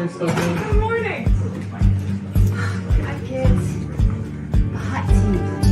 doors open. Good morning. Hi, kids. A hot tea, please.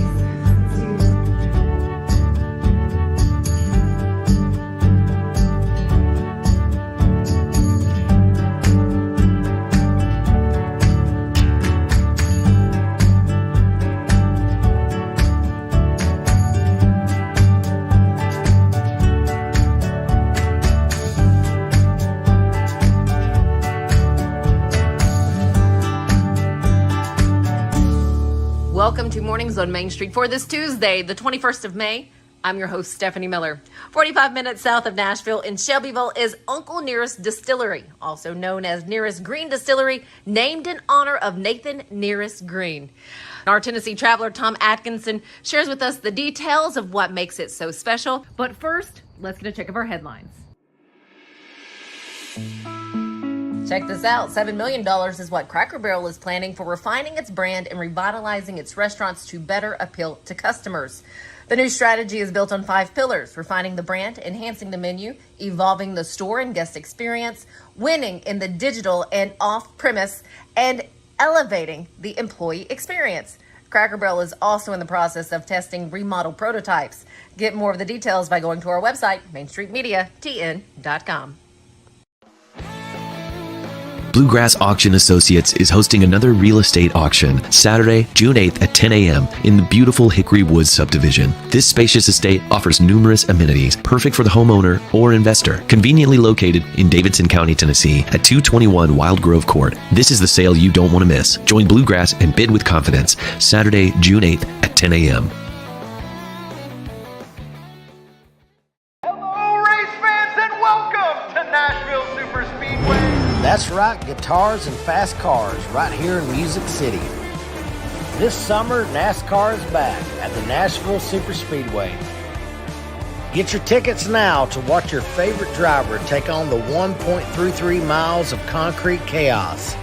Welcome to Mornings on Main Street for this Tuesday, the 21st of May. I'm your host, Stefanie Miller. 45 minutes south of Nashville in Shelbyville is Uncle Nearest Distillery, also known as Nearest Green Distillery, named in honor of Nathan Nearest Green. Our Tennessee traveler, Tom Adkinson, shares with us the details of what makes it so special. But first, let's get a check of our headlines. Check this out. $7 million is what Cracker Barrel is planning for refining its brand and revitalizing its restaurants to better appeal to customers. The new strategy is built on 5 pillars: refining the brand, enhancing the menu, evolving the store and guest experience, winning in the digital and off-premise, and elevating the employee experience. Cracker Barrel is also in the process of testing remodel prototypes. Get more of the details by going to our website, mainstreetmediatn.com. Bluegrass Auction Associates is hosting another real estate auction Saturday, June 8th at 10 a.m. in the beautiful Hickory Woods subdivision. This spacious estate offers numerous amenities, perfect for the homeowner or investor. Conveniently located in Davidson County, Tennessee at 221 Wild Grove Court. This is the sale you don't want to miss. Join Bluegrass and bid with confidence Saturday, June 8th at 10 a.m. Hello, race fans, and welcome to Nashville Super Speedway. That's right, guitars and fast cars right here in Music City. This summer, NASCAR is back at the Nashville Super Speedway. Get your tickets now to watch your favorite driver take on the 1.33 miles of concrete chaos.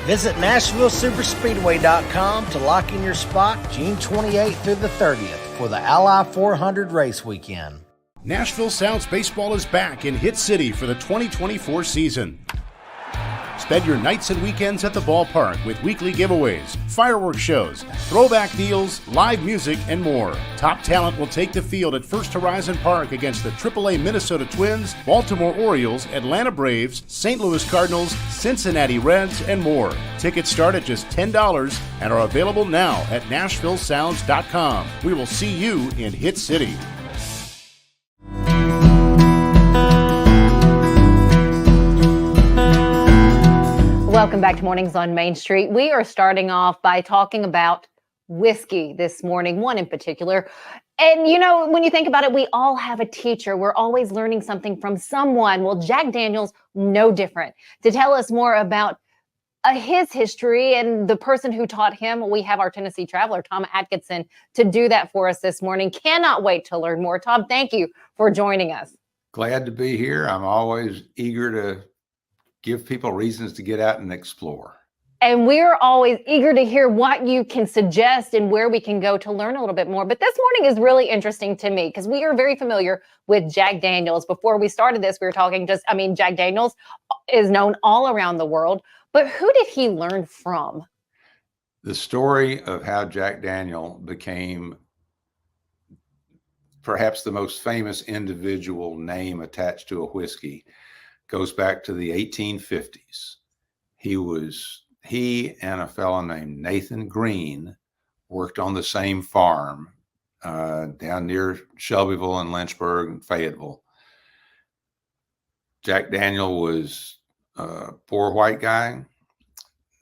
Visit NashvilleSuperspeedway.com to lock in your spot June 28th through the 30th for the Ally 400 race weekend. Nashville Sounds Baseball is back in Hit City for the 2024 season. Spend your nights and weekends at the ballpark with weekly giveaways, fireworks shows, throwback deals, live music, and more. Top talent will take the field at First Horizon Park against the AAA Minnesota Twins, Baltimore Orioles, Atlanta Braves, St. Louis Cardinals, Cincinnati Reds, and more. Tickets start at just $10 and are available now at NashvilleSounds.com. We will see you in Hit City. Welcome back to Mornings on Main Street. We are starting off by talking about whiskey this morning, one in particular. And, you know, when you think about it, we all have a teacher. We're always learning something from someone. Well, Jack Daniel's, no different. To tell us more about his history and the person who taught him, we have our Tennessee traveler, Tom Adkinson, to do that for us this morning. Cannot wait to learn more. Tom, thank you for joining us. Glad to be here. I'm always eager to give people reasons to get out and explore. And we're always eager to hear what you can suggest and where we can go to learn a little bit more. But this morning is really interesting to me because we are very familiar with Jack Daniel's. Before we started this, we were talking Jack Daniel's is known all around the world. But who did he learn from? The story of how Jack Daniel became perhaps the most famous individual name attached to a whiskey goes back to the 1850s. He and a fellow named Nathan Green worked on the same farm down near Shelbyville and Lynchburg and Fayetteville. Jack Daniel was a poor white guy.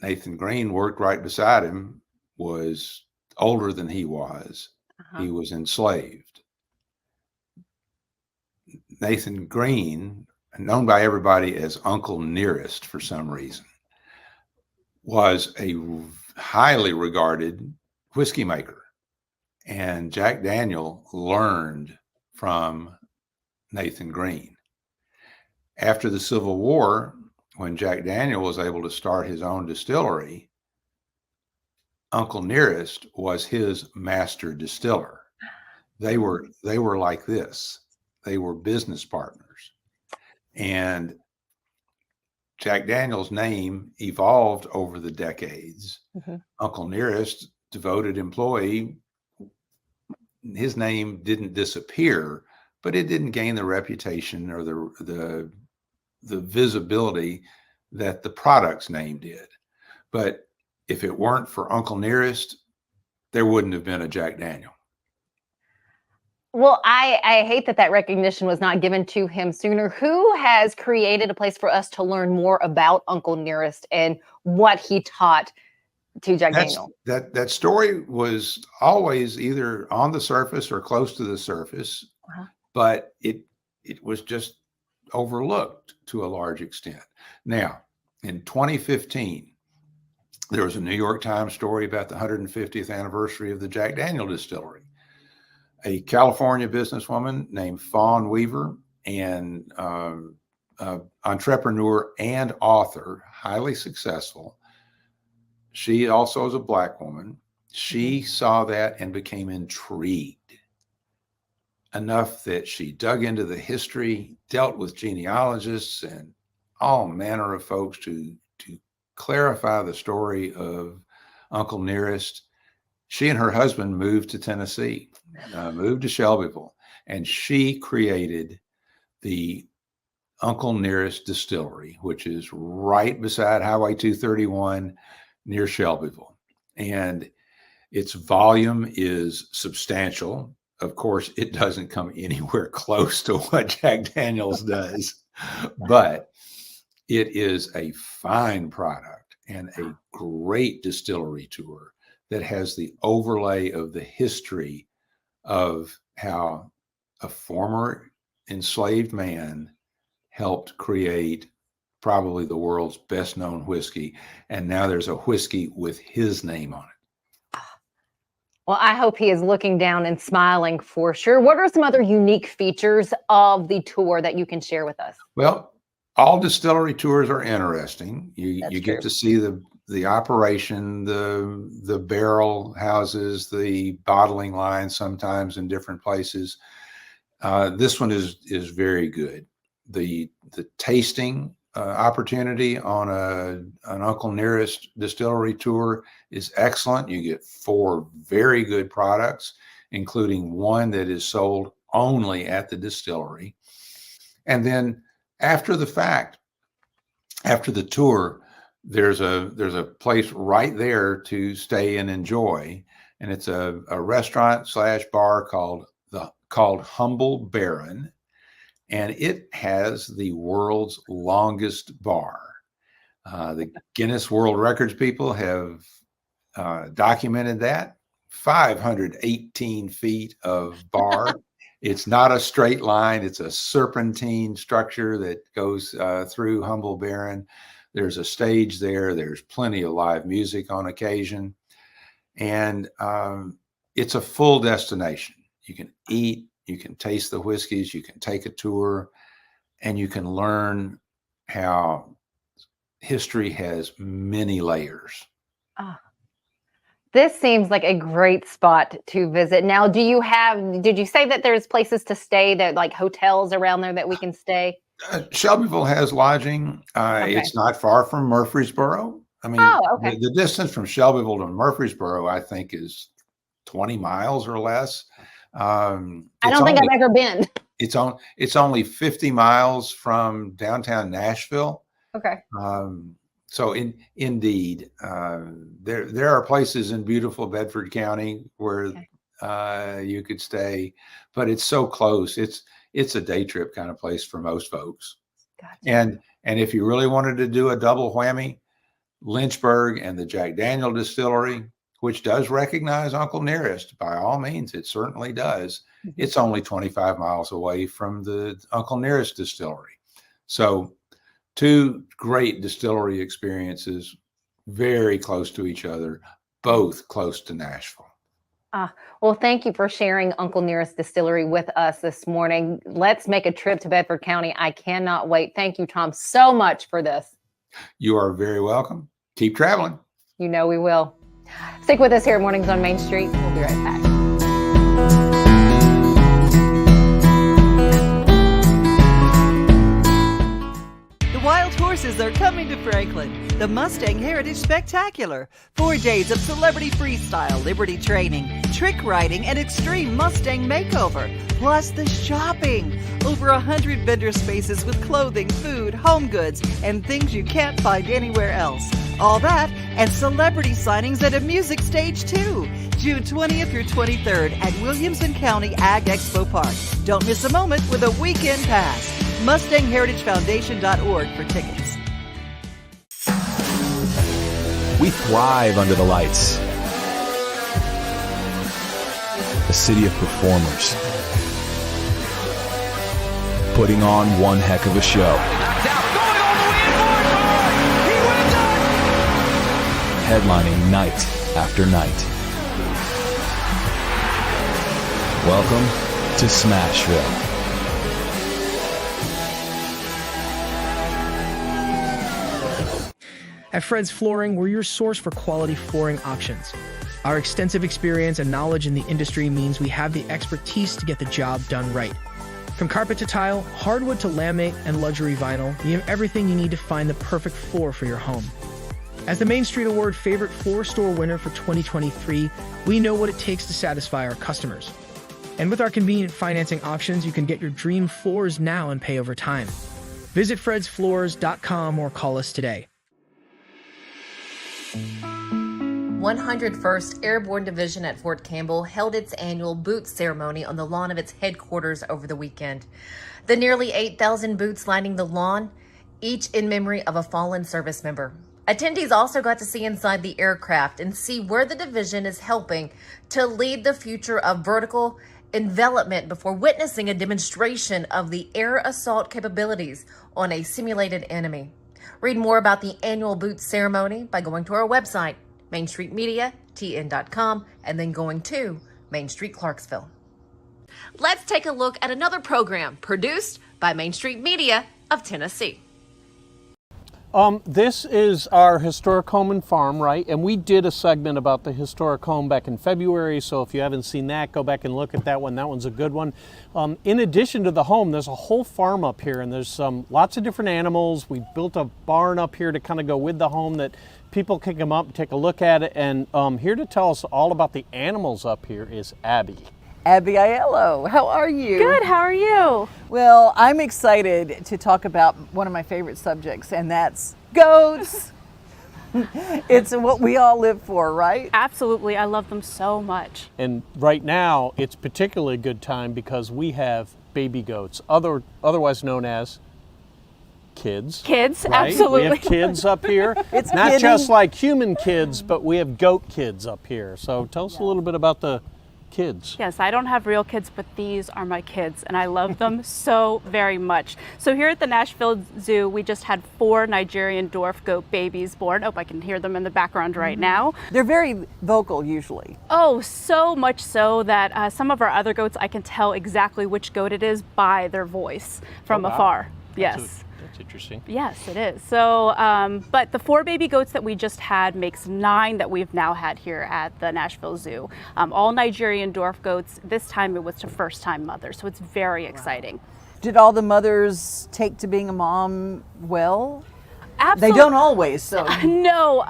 Nathan Green worked right beside him, was older than he was. He was enslaved. Nathan Green, known by everybody as Uncle Nearest for some reason, was a highly regarded whiskey maker. And Jack Daniel learned from Nathan Green. After the Civil War, when Jack Daniel was able to start his own distillery, Uncle Nearest was his master distiller. They were like this. They were business partners. And Jack Daniel's name evolved over the decades. Uncle Nearest, devoted employee, his name didn't disappear, but it didn't gain the reputation or the visibility that the product's name did. But if it weren't for Uncle Nearest, there wouldn't have been a Jack Daniel. Well, I hate that recognition was not given to him sooner. Who has created a place for us to learn more about Uncle Nearest and what he taught to Jack Daniel? That story was always either on the surface or close to the surface, but it was just overlooked to a large extent. Now, in 2015, there was a New York Times story about the 150th anniversary of the Jack Daniel Distillery. A California businesswoman named Fawn Weaver, and entrepreneur and author, highly successful. She also is a Black woman. She saw that and became intrigued enough that she dug into the history, dealt with genealogists and all manner of folks to clarify the story of Uncle Nearest. She and her husband moved to Tennessee, moved to Shelbyville, and she created the Uncle Nearest Distillery, which is right beside Highway 231 near Shelbyville. And its volume is substantial. Of course, it doesn't come anywhere close to what Jack Daniel's does, but it is a fine product and a great distillery tour that has the overlay of the history of how a former enslaved man helped create probably the world's best known whiskey. And now there's a whiskey with his name on it. Well, I hope he is looking down and smiling for sure. What are some other unique features of the tour that you can share with us? Well, all distillery tours are interesting. You get to see the operation, the barrel houses, the bottling lines, sometimes in different places. This one is very good. The tasting opportunity on an Uncle Nearest distillery tour is excellent. You get 4 very good products, including one that is sold only at the distillery. And then after the fact, after the tour, there's a place right there to stay and enjoy, and it's a restaurant / bar called Humble Baron, and it has the world's longest bar. The Guinness World Records people have documented that 518 feet of bar. It's not a straight line. It's a serpentine structure that goes through Humble Baron. There's a stage there. There's plenty of live music on occasion. And it's a full destination. You can eat, you can taste the whiskeys, you can take a tour, and you can learn how history has many layers. This seems like a great spot to visit. Now, did you say that there's places to stay, that like hotels around there that we can stay? Shelbyville has lodging. It's not far from Murfreesboro. I mean, the distance from Shelbyville to Murfreesboro, I think, is 20 miles or less. I don't think I've ever been. It's only 50 miles from downtown Nashville. Okay. So indeed, there are places in beautiful Bedford County where you could stay, but it's so close. It's a day trip kind of place for most folks. Gotcha. And if you really wanted to do a double whammy, Lynchburg and the Jack Daniel Distillery, which does recognize Uncle Nearest, by all means, it certainly does. It's only 25 miles away from the Uncle Nearest Distillery. So 2 great distillery experiences, very close to each other, both close to Nashville. Well, thank you for sharing Uncle Nearest Distillery with us this morning. Let's make a trip to Bedford County. I cannot wait. Thank you, Tom, so much for this. You are very welcome. Keep traveling. You know we will. Stick with us here at Mornings on Main Street. We'll be right back. The Wild Horse races are coming to Franklin. The Mustang Heritage Spectacular. 4 days of celebrity freestyle, liberty training, trick riding, and extreme Mustang makeover. Plus the shopping. Over 100 vendor spaces with clothing, food, home goods, and things you can't find anywhere else. All that and celebrity signings at a music stage too. June 20th through 23rd at Williamson County Ag Expo Park. Don't miss a moment with a weekend pass. MustangHeritageFoundation.org for tickets. We thrive under the lights. A city of performers. Putting on one heck of a show. Headlining night after night. Welcome to Smashville. At Fred's Flooring, we're your source for quality flooring options. Our extensive experience and knowledge in the industry means we have the expertise to get the job done right. From carpet to tile, hardwood to laminate, and luxury vinyl, we have everything you need to find the perfect floor for your home. As the Main Street Award Favorite Floor Store winner for 2023, we know what it takes to satisfy our customers. And with our convenient financing options, you can get your dream floors now and pay over time. Visit fredsfloors.com or call us today. 101st Airborne Division at Fort Campbell held its annual boots ceremony on the lawn of its headquarters over the weekend. The nearly 8,000 boots lining the lawn, each in memory of a fallen service member. Attendees also got to see inside the aircraft and see where the division is helping to lead the future of vertical envelopment before witnessing a demonstration of the air assault capabilities on a simulated enemy. Read more about the annual boots ceremony by going to our website, MainStreetMediaTN.com, and then going to Main Street Clarksville. Let's take a look at another program produced by Main Street Media of Tennessee. This is our historic home and farm, right? And we did a segment about the historic home back in February, so if you haven't seen that, go back and look at that one. That one's a good one. In addition to the home, there's a whole farm up here, and there's lots of different animals. We built a barn up here to kind of go with the home that people can come up and take a look at it. And here to tell us all about the animals up here is Abby. Abby Aiello, how are you? Good, how are you? Well, I'm excited to talk about one of my favorite subjects, and that's goats. It's what we all live for, right? Absolutely, I love them so much. And right now, it's particularly a good time because we have baby goats, otherwise known as kids. Kids, right? absolutely. We have kids up here. It's not kidding. just like human kids, but we have goat kids up here. So tell us a little bit about the kids. Yes, I don't have real kids, but these are my kids, and I love them so very much. So here at the Nashville Zoo, we just had 4 Nigerian dwarf goat babies born. Oh, I can hear them in the background right now. They're very vocal usually. Oh, so much so that some of our other goats, I can tell exactly which goat it is by their voice from afar. Yes. That's interesting. Yes, it is. So, but the 4 baby goats that we just had makes 9 that we've now had here at the Nashville Zoo. All Nigerian dwarf goats. This time it was to first-time mothers, so it's very exciting. Did all the mothers take to being a mom well? Absolutely. They don't always, so. No,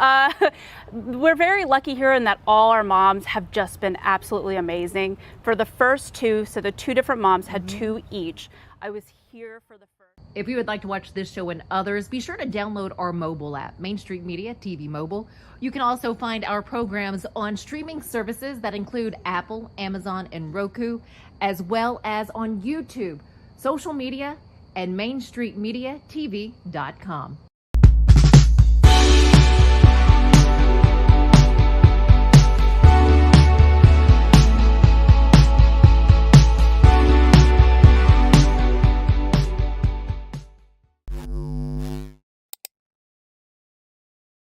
we're very lucky here in that all our moms have just been absolutely amazing. For the first 2, so the 2 different moms had 2 each. I was here for the first. If you would like to watch this show and others, be sure to download our mobile app, Main Street Media TV Mobile. You can also find our programs on streaming services that include Apple, Amazon, and Roku, as well as on YouTube, social media, and MainStreetMediaTV.com.